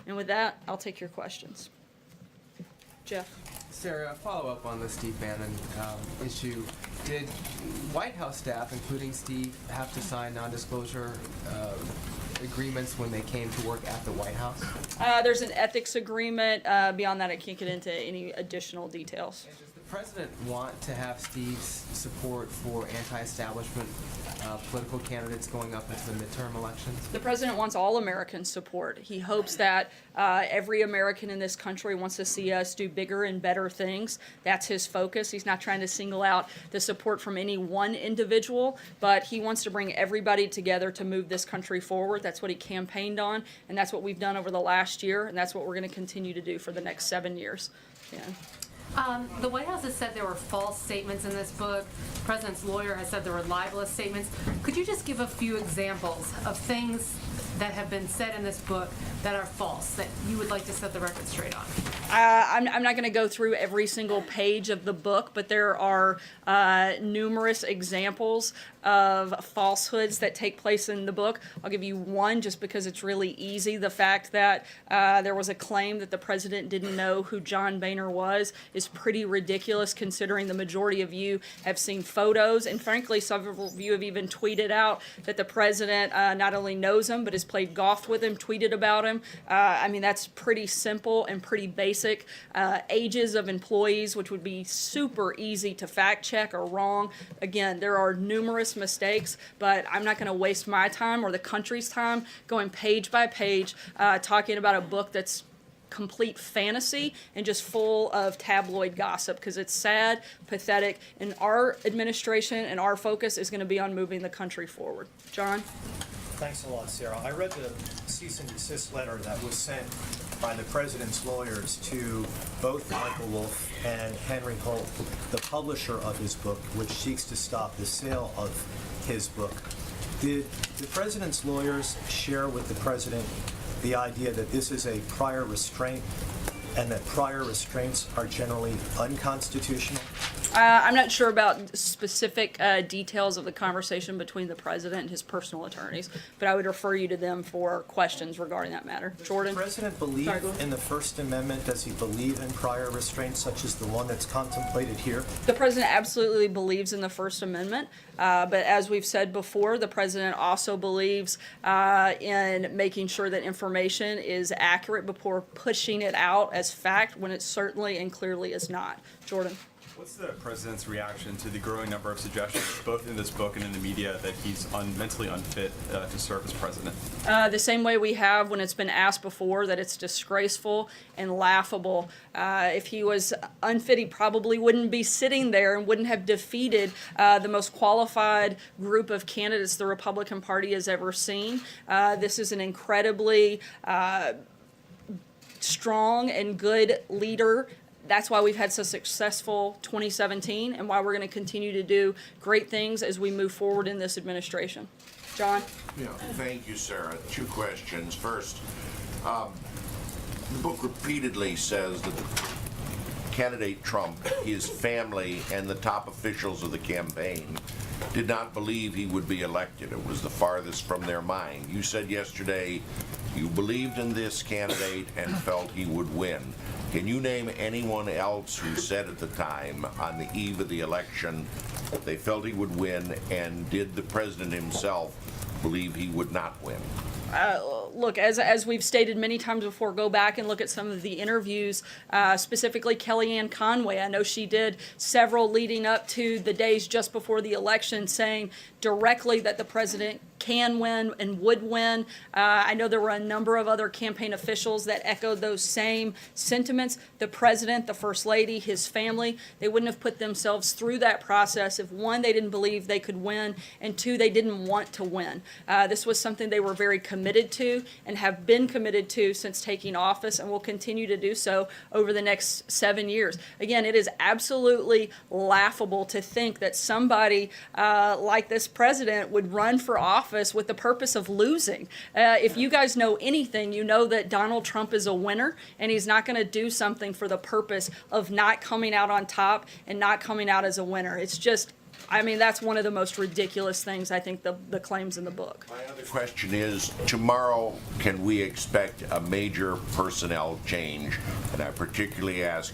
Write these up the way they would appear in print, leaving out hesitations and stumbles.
And with that, I'll take your questions. Jeff. Sarah, a follow-up on the Steve Bannon issue. Did White House staff, including Steve, have to sign non-disclosure agreements when they came to work at the White House? There's an ethics agreement. Beyond that, I can't get into any additional details. And does the president want to have Steve's support for anti-establishment political candidates going up into the midterm elections? The president wants all American support. He hopes that every American in this country wants to see us do bigger and better things. That's his focus. He's not trying to single out the support from any one individual, but he wants to bring everybody together to move this country forward. That's what he campaigned on, and that's what we've done over the last year, and that's what we're going to continue to do for the next 7 years. Yeah. The White House has said there were false statements in this book. The president's lawyer has said there were libelous statements. Could you just give a few examples of things that have been said in this book that are false, that you would like to set the record straight on? I'm not going to go through every single page of the book, but there are numerous examples of falsehoods that take place in the book. I'll give you one just because it's really easy. The fact that there was a claim that the president didn't know who John Boehner was is pretty ridiculous, considering the majority of you have seen photos, and frankly, several of you have even tweeted out that the president not only knows him, but has played golf with him, tweeted about him. I mean, that's pretty simple and pretty basic. Ages of employees, which would be super easy to fact check, are wrong. Again, there are numerous mistakes, but I'm not going to waste my time or the country's time going page by page talking about a book that's complete fantasy and just full of tabloid gossip, because it's sad, pathetic, and our administration and our focus is going to be on moving the country forward. John? Thanks a lot, Sarah. I read the cease and desist letter that was sent by the president's lawyers to both Michael Wolff and Henry Holt, the publisher of his book, which seeks to stop the sale of his book. Did the president's lawyers share with the president the idea that this is a prior restraint and that prior restraints are generally unconstitutional? I'm not sure about specific details of the conversation between the president and his personal attorneys, but I would refer you to them for questions regarding that matter. Jordan? Does the president believe in the First Amendment? Does he believe in prior restraints such as the one that's contemplated here? The president absolutely believes in the First Amendment, but as we've said before, the president also believes in making sure that information is accurate before pushing it out as fact when it certainly and clearly is not. Jordan? What's the president's reaction to the growing number of suggestions, both in this book and in the media, that he's mentally unfit to serve as president? The same way we have when it's been asked before that it's disgraceful and laughable. If he was unfit, he probably wouldn't be sitting there and wouldn't have defeated the most qualified group of candidates the Republican Party has ever seen. This is an incredibly strong and good leader. That's why we've had so successful 2017 and why we're going to continue to do great things as we move forward in this administration. John? Yeah, thank you, Sarah. Two questions. First, the book repeatedly says that candidate Trump, his family, and the top officials of the campaign did not believe he would be elected. It was the farthest from their mind. You said yesterday you believed in this candidate and felt he would win. Can you name anyone else who said at the time, on the eve of the election, that they felt he would win, and did the president himself believe he would not win? Look, as we've stated many times before, go back and look at some of the interviews, specifically Kellyanne Conway. I know she did several leading up to the days just before the election, saying directly that the president can win and would win. I know there were a number of other campaign officials that echoed those same sentiments. The president, the first lady, his family, they wouldn't have put themselves through that process if, one, they didn't believe they could win, and two, they didn't want to win. This was something they were very committed to and have been committed to since taking office, and will continue to do so over the next 7 years. Again, it is absolutely laughable to think that somebody like this president would run for office with the purpose of losing. If you guys know anything, you know that Donald Trump is a winner, and he's not going to do something for the purpose of not coming out on top and not coming out as a winner. It's just I mean, that's one of the most ridiculous things, I think, the claims in the book. My other question is, tomorrow, can we expect a major personnel change? And I particularly ask,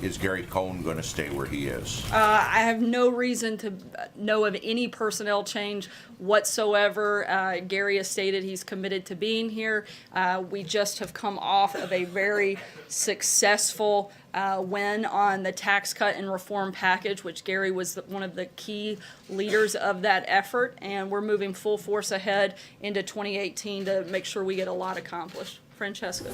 is Gary Cohn going to stay where he is? I have no reason to know of any personnel change whatsoever. Gary has stated he's committed to being here. We just have come off of a very successful win on the tax cut and reform package, which Gary was one of the key leaders of that effort, and we're moving full force ahead into 2018 to make sure we get a lot accomplished. Francesca.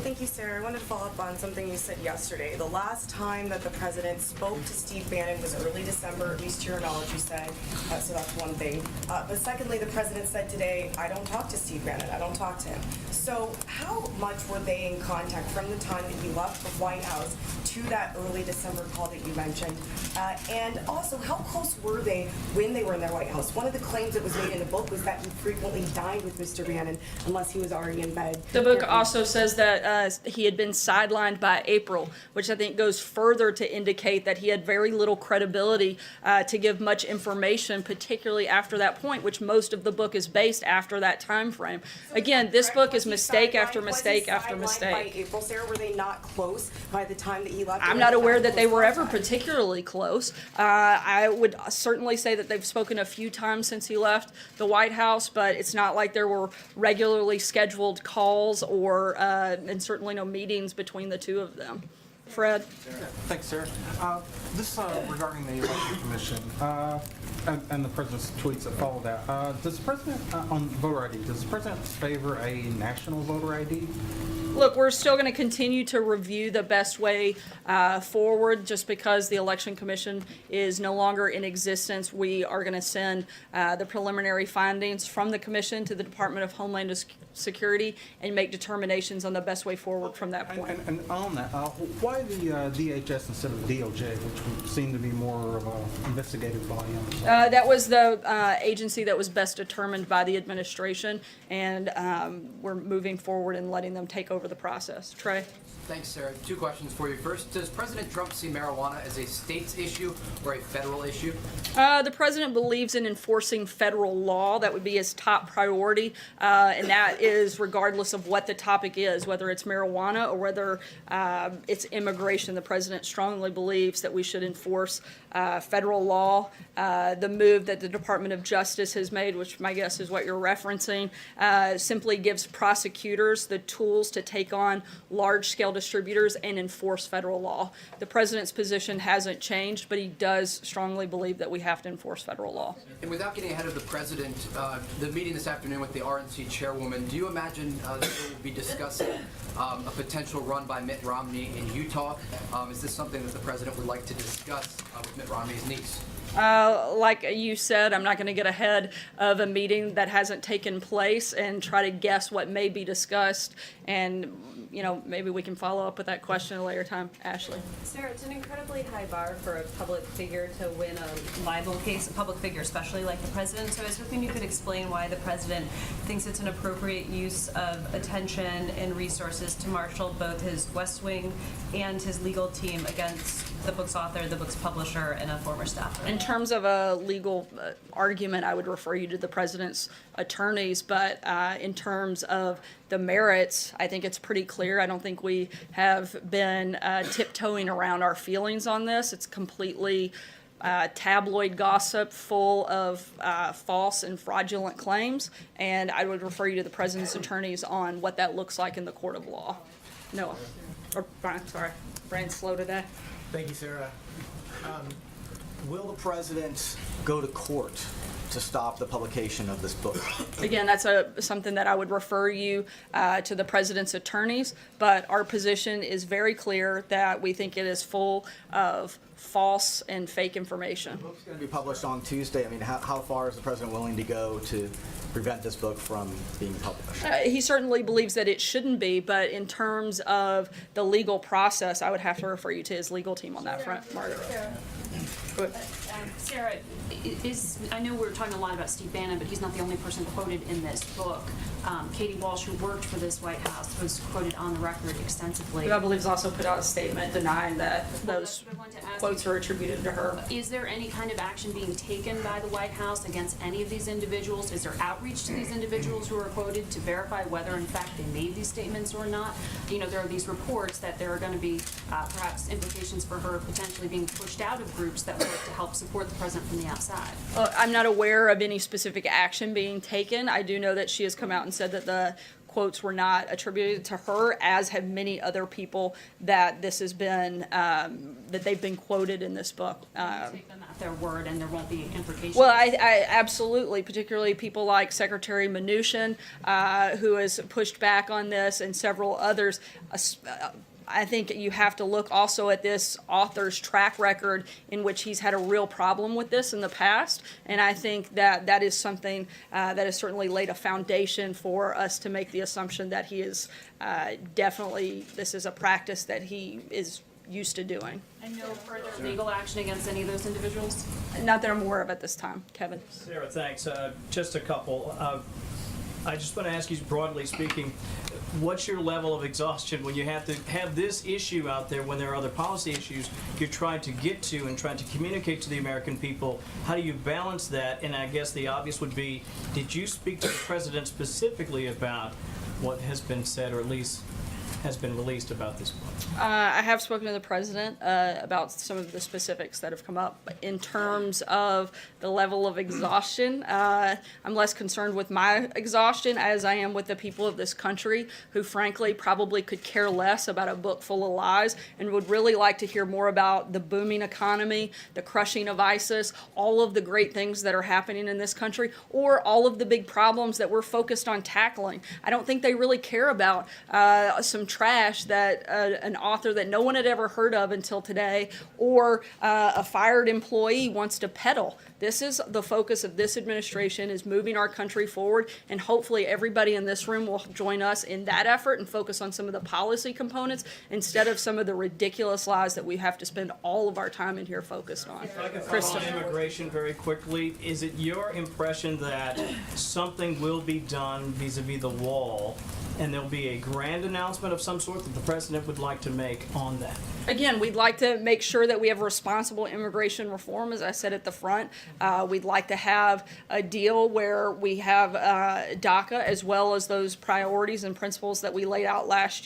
Thank you, Sarah. I wanted to follow up on something you said yesterday. The last time that the president spoke to Steve Bannon was early December, at least to your knowledge, you said. So that's one thing. But secondly, the president said today, I don't talk to Steve Bannon. I don't talk to him. So how much were they in contact from the time that he left the White House to that early December call that you mentioned? And also, how close were they when they were in their White House? One of the claims that was made in the book was that he frequently dined with Mr. Bannon unless he was already in bed. The book also says that he had been sidelined by April, which I think goes further to indicate that he had very little credibility to give much information, particularly after that point, which most of the book is based after that time frame. Again, this book is mistake after mistake after mistake. By April, Sarah, were they not close by the time that he left? I'm not aware that they were ever particularly close. I would certainly say that they've spoken a few times since he left the White House, but it's not like there were regularly scheduled calls or and certainly no meetings between the two of them. Fred? Thanks, Sarah. This regarding the election commission and the president's tweets that follow that. Does the president, on voter ID, does the president favor a national voter ID? Look, we're still going to continue to review the best way forward. Just because the Election Commission is no longer in existence, we are going to send the preliminary findings from the commission to the Department of Homeland Security and make determinations on the best way forward from that point. And on that, why the DHS instead of DOJ, which would seem to be more of an investigative body? That was the agency that was best determined by the administration, and we're moving forward and letting them take over the process. Trey? Thanks, Sarah. Two questions for you. First, does President Trump see marijuana as a state's issue or a federal issue? The president believes in enforcing federal law. That would be his top priority, and that is regardless of what the topic is, whether it's marijuana or whether it's immigration. The president strongly believes that we should enforce federal law. The move that the Department of Justice has made, which my guess is what you're referencing, simply gives prosecutors the tools to take on large-scale distributors and enforce federal law. The president's position hasn't changed, but he does strongly believe that we have to enforce federal law. And without getting ahead of the president, the meeting this afternoon with the RNC chairwoman, do you imagine that they will be discussing a potential run by Mitt Romney in Utah? Is this something that the president would like to discuss with Mitt Romney's niece? Like you said, I'm not going to get ahead of a meeting that hasn't taken place and try to guess what may be discussed. And, you know, maybe we can follow up with that question at a later time. Ashley. Sarah, it's an incredibly high bar for a public figure to win a libel case, a public figure, especially like the president. So I was hoping you could explain why the president thinks it's an appropriate use of attention and resources to marshal both his West Wing and his legal team against the book's author, the book's publisher, and a former staffer. In terms of a legal argument, I would refer you to the president's attorneys, but in terms of the merits, I think it's pretty clear. I don't think we have been tiptoeing around our feelings on this. It's completely tabloid gossip full of false and fraudulent claims, and I would refer you to the president's attorneys on what that looks like in the court of law. Noah. Or Brian, sorry. Brian's slow today. Thank you, Sarah. Will the president go to court to stop the publication of this book? Again, that's something that I would refer you to the president's attorneys, but our position is very clear that we think it is full of false and fake information. The book's going to be published on Tuesday. I mean, how far is the president willing to go to prevent this book from being published? He certainly believes that it shouldn't be, but in terms of the legal process, I would have to refer you to his legal team on that front. Margaret. Sarah, I know we're talking a lot about Steve Bannon, but he's not the only person quoted in this book. Katie Walsh, who worked for this White House, was quoted on the record extensively. Who I believe has also put out a statement denying that those. I want to quotes are attributed to her. Is there any kind of action being taken by the White House against any of these individuals? Is there outreach to these individuals who are quoted to verify whether in fact they made these statements or not? You know, there are these reports that there are going to be perhaps implications for her potentially being pushed out of groups that work to help support the president from the outside. I'm not aware of any specific action being taken. I do know that she has come out and said that the quotes were not attributed to her, as have many other people that this has been, that they've been quoted in this book. Take them at their word and there won't be implications. Well, I absolutely, particularly people like Secretary Mnuchin, who has pushed back on this, and several others. I think you have to look also at this author's track record in which he's had a real problem with this in the past, and I think that that is something that has certainly laid a foundation for us to make the assumption that he is definitely, this is a practice that he is used to doing. And no further legal action against any of those individuals? Not that I'm aware of at this time. Kevin? Sarah, thanks. Just a couple. I just want to ask you, broadly speaking, what's your level of exhaustion when you have to have this issue out there when there are other policy issues you're trying to get to and trying to communicate to the American people? How do you balance that? And I guess the obvious would be, did you speak to the president specifically about what has been said, or at least has been released about this book? I have spoken to the president about some of the specifics that have come up. But in terms of the level of exhaustion, I'm less concerned with my exhaustion as I am with the people of this country, who frankly probably could care less about a book full of lies and would really like to hear more about the booming economy, the crushing of ISIS, all of the great things that are happening in this country, or all of the big problems that we're focused on tackling. I don't think they really care about some trash that an author that no one had ever heard of until today, or a fired employee wants to peddle. This is the focus of this administration, is moving our country forward, and hopefully everybody in this room will join us in that effort and focus on some of the policy components instead of some of the ridiculous lies that we have to spend all of our time in here focused on. If I can follow on immigration very quickly, is it your impression that something will be done vis-a-vis the wall, and there'll be a grand announcement of some sort that the president would like to make on that? Again, we'd like to make sure that we have responsible immigration reform, as I said at the front. We'd like to have a deal where we have DACA, as well as those priorities and principles that we laid out last year.